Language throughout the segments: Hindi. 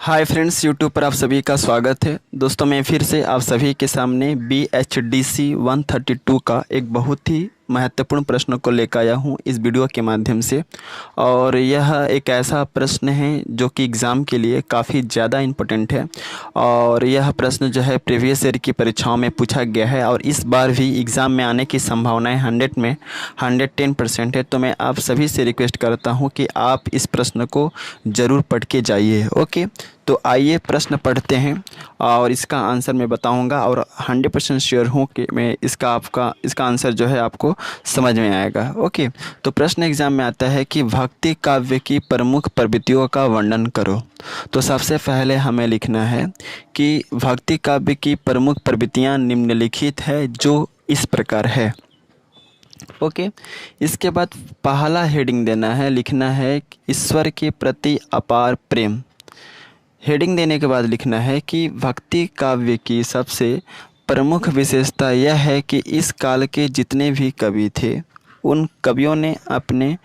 हाय फ्रेंड्स, यूट्यूब पर आप सभी का स्वागत है। दोस्तों, मैं फिर से आप सभी के सामने BHDC 132 का एक बहुत ही महत्वपूर्ण प्रश्न को लेकर आया हूँ इस वीडियो के माध्यम से। और यह एक ऐसा प्रश्न है जो कि एग्ज़ाम के लिए काफ़ी ज़्यादा इम्पोर्टेंट है। और यह प्रश्न जो है प्रीवियस ईयर की परीक्षाओं में पूछा गया है और इस बार भी एग्ज़ाम में आने की संभावनाएं 100 में 110% है। तो मैं आप सभी से रिक्वेस्ट करता हूं कि आप इस प्रश्न को ज़रूर पढ़ के जाइए। ओके, तो आइए प्रश्न पढ़ते हैं और इसका आंसर मैं बताऊंगा और 100% श्योर हूँ कि मैं इसका आंसर जो है आपको समझ में आएगा। ओके, तो प्रश्न एग्जाम में आता है कि भक्ति काव्य की प्रमुख प्रवृत्तियों का वर्णन करो। तो सबसे पहले हमें लिखना है कि भक्ति काव्य की प्रमुख प्रवृत्तियाँ निम्नलिखित है, जो इस प्रकार है। ओके, इसके बाद पहला हेडिंग देना है, लिखना है ईश्वर के प्रति अपार प्रेम। हेडिंग देने के बाद लिखना है कि भक्ति काव्य की सबसे प्रमुख विशेषता यह है कि इस काल के जितने भी कवि थे उन कवियों ने अपने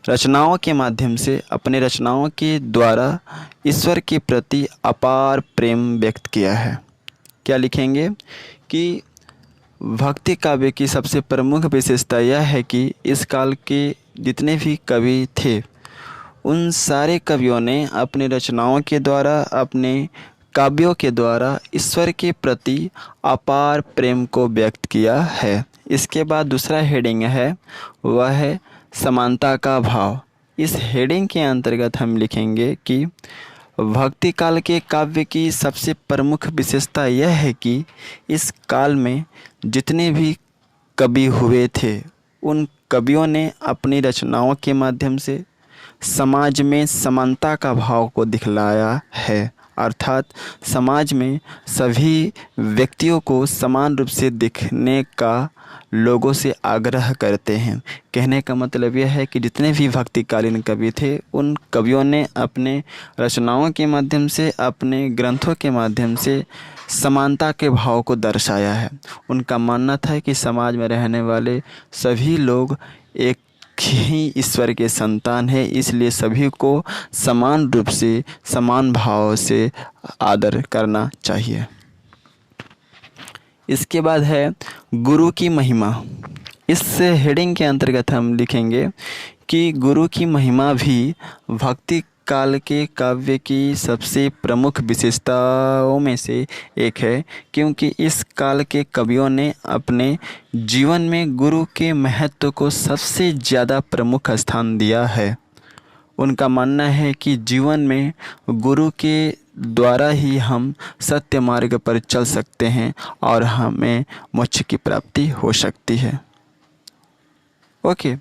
रचनाओं के माध्यम से, अपने रचनाओं के द्वारा ईश्वर के प्रति अपार प्रेम व्यक्त किया है। क्या लिखेंगे कि भक्ति काव्य की सबसे प्रमुख विशेषता यह है कि इस काल के जितने भी कवि थे उन सारे कवियों ने अपनी रचनाओं के द्वारा, अपने काव्यों के द्वारा ईश्वर के प्रति अपार प्रेम को व्यक्त किया है। इसके बाद दूसरा हेडिंग है, वह है समानता का भाव। इस हेडिंग के अंतर्गत हम लिखेंगे कि भक्ति काल के काव्य की सबसे प्रमुख विशेषता यह है कि इस काल में जितने भी कवि हुए थे उन कवियों ने अपनी रचनाओं के माध्यम से समाज में समानता का भाव को दिखलाया है। अर्थात समाज में सभी व्यक्तियों को समान रूप से दिखने का लोगों से आग्रह करते हैं। कहने का मतलब यह है कि जितने भी भक्तिकालीन कवि थे उन कवियों ने अपने रचनाओं के माध्यम से, अपने ग्रंथों के माध्यम से समानता के भाव को दर्शाया है। उनका मानना था कि समाज में रहने वाले सभी लोग एक ही ईश्वर के संतान है, इसलिए सभी को समान रूप से, समान भाव से आदर करना चाहिए। इसके बाद है गुरु की महिमा। इस हेडिंग के अंतर्गत हम लिखेंगे कि गुरु की महिमा भी भक्ति काल के काव्य की सबसे प्रमुख विशेषताओं में से एक है, क्योंकि इस काल के कवियों ने अपने जीवन में गुरु के महत्व को सबसे ज़्यादा प्रमुख स्थान दिया है। उनका मानना है कि जीवन में गुरु के द्वारा ही हम सत्य मार्ग पर चल सकते हैं और हमें मोक्ष की प्राप्ति हो सकती है। ओके,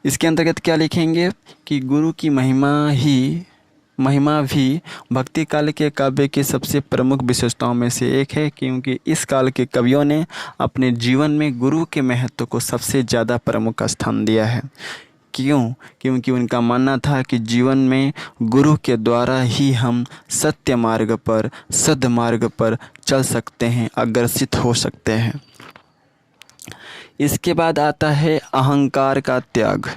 इसके अंतर्गत क्या लिखेंगे कि गुरु की महिमा भी भक्ति काल के काव्य की सबसे प्रमुख विशेषताओं में से एक है, क्योंकि इस काल के कवियों ने अपने जीवन में गुरु के महत्व को सबसे ज़्यादा प्रमुख स्थान दिया है। क्यों? क्योंकि उनका मानना था कि जीवन में गुरु के द्वारा ही हम सत्य मार्ग पर, सद्मार्ग पर चल सकते हैं, अग्रसित हो सकते हैं। इसके बाद आता है अहंकार का त्याग।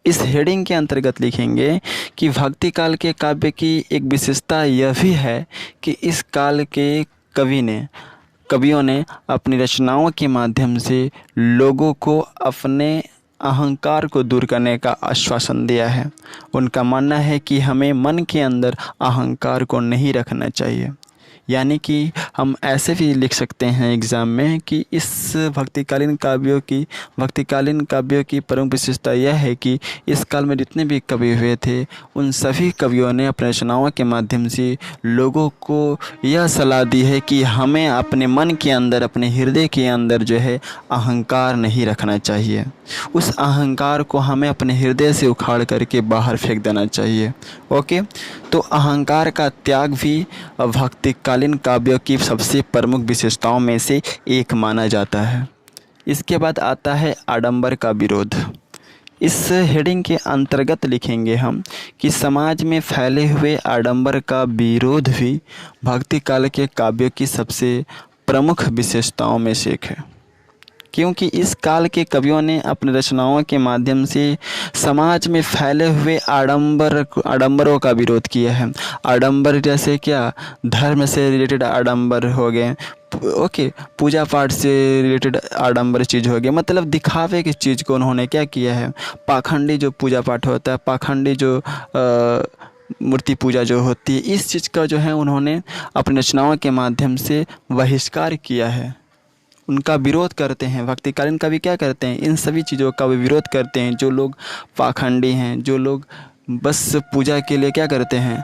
इस हेडिंग के अंतर्गत लिखेंगे कि भक्ति काल के काव्य की एक विशेषता यह भी है कि इस काल के कवियों ने अपनी रचनाओं के माध्यम से लोगों को अपने अहंकार को दूर करने का आश्वासन दिया है। उनका मानना है कि हमें मन के अंदर अहंकार को नहीं रखना चाहिए। यानी कि हम ऐसे भी लिख सकते हैं एग्ज़ाम में कि इस भक्तिकालीन काव्यों की प्रमुख विशेषता यह है कि इस काल में जितने भी कवि हुए थे उन सभी कवियों ने अपने रचनाओं के माध्यम से लोगों को यह सलाह दी है कि हमें अपने मन के अंदर, अपने हृदय के अंदर जो है अहंकार नहीं रखना चाहिए। उस अहंकार को हमें अपने हृदय से उखाड़ करके बाहर फेंक देना चाहिए। ओके, तो अहंकार का त्याग भी भक्तिकालीन काव्यों की सबसे प्रमुख विशेषताओं में से एक माना जाता है। इसके बाद आता है आडंबर का विरोध। इस हेडिंग के अंतर्गत लिखेंगे हम कि समाज में फैले हुए आडंबर का विरोध भी भक्ति काल के काव्यों की सबसे प्रमुख विशेषताओं में से एक है। क्योंकि इस काल के कवियों ने अपनी रचनाओं के माध्यम से समाज में फैले हुए आडंबरों का विरोध किया है। आडंबर जैसे क्या, धर्म से रिलेटेड आडंबर हो गए, ओके, पूजा पाठ से रिलेटेड आडंबर चीज़ हो गया, मतलब दिखावे की चीज़ को उन्होंने क्या किया है, पाखंडी जो पूजा पाठ होता है, पाखंडी जो मूर्ति पूजा जो होती है, इस चीज़ का जो है उन्होंने अपनी रचनाओं के माध्यम से बहिष्कार किया है, उनका विरोध करते हैं। भक्तिकालीन कवि क्या करते हैं, इन सभी चीज़ों का वे विरोध करते हैं। जो लोग पाखंडी हैं, जो लोग बस पूजा के लिए क्या करते हैं,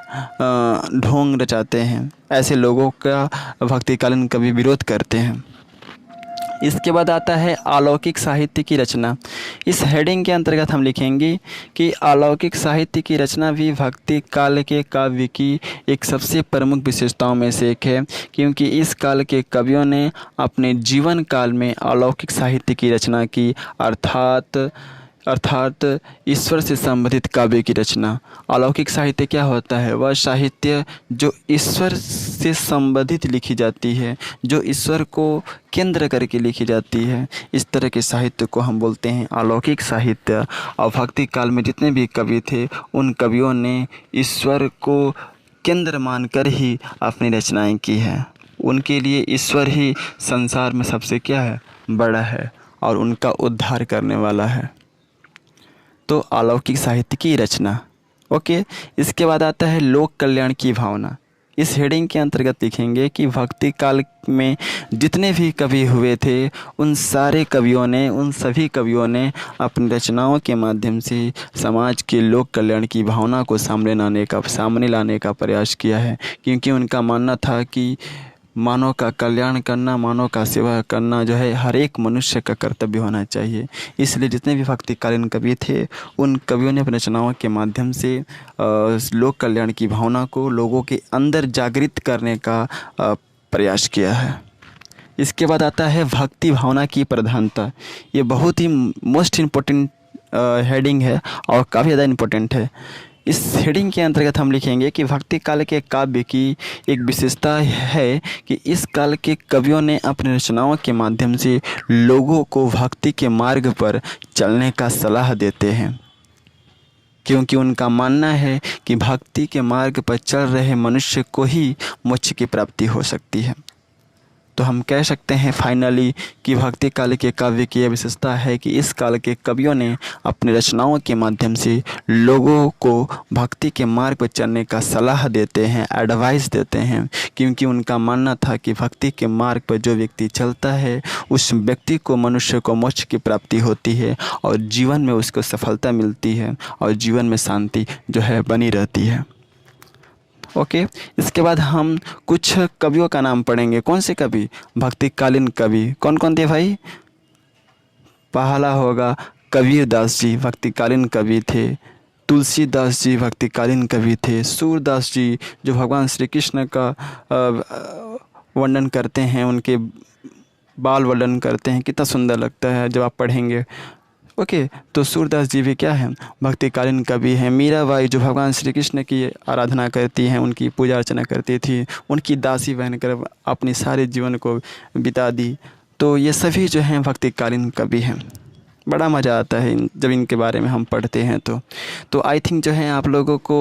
ढोंग रचाते हैं, ऐसे लोगों का भक्तिकालीन कवि विरोध करते हैं। इसके बाद आता है अलौकिक साहित्य की रचना। इस हेडिंग के अंतर्गत हम लिखेंगे कि अलौकिक साहित्य की रचना भी भक्ति काल के काव्य की एक सबसे प्रमुख विशेषताओं में से एक है, क्योंकि इस काल के कवियों ने अपने जीवन काल में अलौकिक साहित्य की रचना की, अर्थात ईश्वर से संबंधित काव्य की रचना। अलौकिक साहित्य क्या होता है, वह साहित्य जो ईश्वर से संबंधित लिखी जाती है, जो ईश्वर को केंद्र करके लिखी जाती है, इस तरह के साहित्य को हम बोलते हैं अलौकिक साहित्य। और भक्ति काल में जितने भी कवि थे, उन कवियों ने ईश्वर को केंद्र मानकर ही अपनी रचनाएं की हैं। उनके लिए ईश्वर ही संसार में सबसे क्या है, बड़ा है और उनका उद्धार करने वाला है। तो अलौकिक साहित्य की रचना, ओके। इसके बाद आता है लोक कल्याण की भावना। इस हेडिंग के अंतर्गत लिखेंगे कि भक्ति काल में जितने भी कवि हुए थे, उन सभी कवियों ने अपनी रचनाओं के माध्यम से समाज के लोक कल्याण की भावना को सामने लाने का प्रयास किया है, क्योंकि उनका मानना था कि मानव का कल्याण करना, मानव का सेवा करना जो है हर एक मनुष्य का कर्तव्य होना चाहिए। इसलिए जितने भी भक्तिकालीन कवि थे, उन कवियों ने अपनी रचनाओं के माध्यम से लोक कल्याण की भावना को लोगों के अंदर जागृत करने का प्रयास किया है। इसके बाद आता है भक्ति भावना की प्रधानता। ये बहुत ही मोस्ट इम्पोर्टेंट हेडिंग है और काफ़ी ज़्यादा इम्पोर्टेंट है। इस हेडिंग के अंतर्गत हम लिखेंगे कि भक्ति काल के काव्य की एक विशेषता है कि इस काल के कवियों ने अपनी रचनाओं के माध्यम से लोगों को भक्ति के मार्ग पर चलने का सलाह देते हैं, क्योंकि उनका मानना है कि भक्ति के मार्ग पर चल रहे मनुष्य को ही मोक्ष की प्राप्ति हो सकती है। तो हम कह सकते हैं फाइनली कि भक्ति काल के काव्य की यह विशेषता है कि इस काल के कवियों ने अपनी रचनाओं के माध्यम से लोगों को भक्ति के मार्ग पर चलने का सलाह देते हैं, एडवाइस देते हैं, क्योंकि उनका मानना था कि भक्ति के मार्ग पर जो व्यक्ति चलता है, उस व्यक्ति को, मनुष्य को मोक्ष की प्राप्ति होती है और जीवन में उसको सफलता मिलती है और जीवन में शांति जो है बनी रहती है। ओके। इसके बाद हम कुछ कवियों का नाम पढ़ेंगे। कौन से कवि, भक्तिकालीन कवि कौन कौन थे भाई। पहला होगा कबीरदास जी, भक्तिकालीन कवि थे। तुलसीदास जी भक्तिकालीन कवि थे। सूरदास जी जो भगवान श्री कृष्ण का वर्णन करते हैं, उनके बाल वर्णन करते हैं, कितना सुंदर लगता है जब आप पढ़ेंगे। ओके, तो सूरदास जी भी क्या हैं, भक्तिकालीन कवि हैं। मीराबाई जो भगवान श्री कृष्ण की आराधना करती हैं, उनकी पूजा अर्चना करती थी, उनकी दासी बनकर अपनी सारे जीवन को बिता दी। तो ये सभी जो हैं भक्तिकालीन कवि हैं। बड़ा मज़ा आता है जब इनके बारे में हम पढ़ते हैं। तो आई थिंक जो है आप लोगों को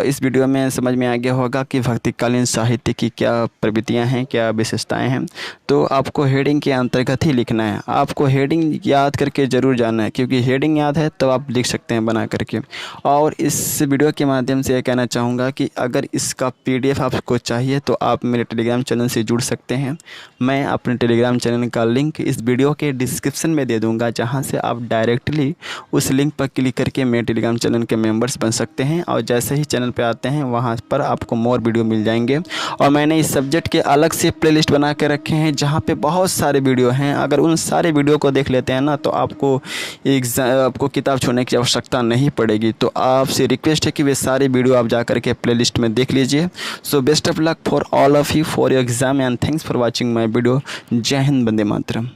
इस वीडियो में समझ में आ गया होगा कि भक्तिकालीन साहित्य की क्या प्रवृत्तियां हैं, क्या विशेषताएं हैं। तो आपको हेडिंग के अंतर्गत ही लिखना है। आपको हेडिंग याद करके ज़रूर जाना है, क्योंकि हेडिंग याद है तो आप लिख सकते हैं बना करके। और इस वीडियो के माध्यम से यह कहना चाहूँगा कि अगर इसका PDF आपको चाहिए तो आप मेरे टेलीग्राम चैनल से जुड़ सकते हैं। मैं अपने टेलीग्राम चैनल का लिंक इस वीडियो के डिस्क्रिप्शन में दे दूँगा, जहाँ से आप डायरेक्टली उस लिंक पर क्लिक करके मेरे टेलीग्राम चैनल के मेंबर्स बन सकते हैं। और जैसे ही चैनल पे आते हैं वहाँ पर आपको मोर वीडियो मिल जाएंगे। और मैंने इस सब्जेक्ट के अलग से प्लेलिस्ट बना के रखे हैं, जहाँ पे बहुत सारे वीडियो हैं। अगर उन सारे वीडियो को देख लेते हैं ना, तो आपको किताब छोड़ने की आवश्यकता नहीं पड़ेगी। तो आपसे रिक्वेस्ट है कि वे सारे वीडियो आप जा करके प्लेलिस्ट में देख लीजिए। So best of luck for all of you for your exam and thanks for watching my video. जय हिंद, वंदे मातरम।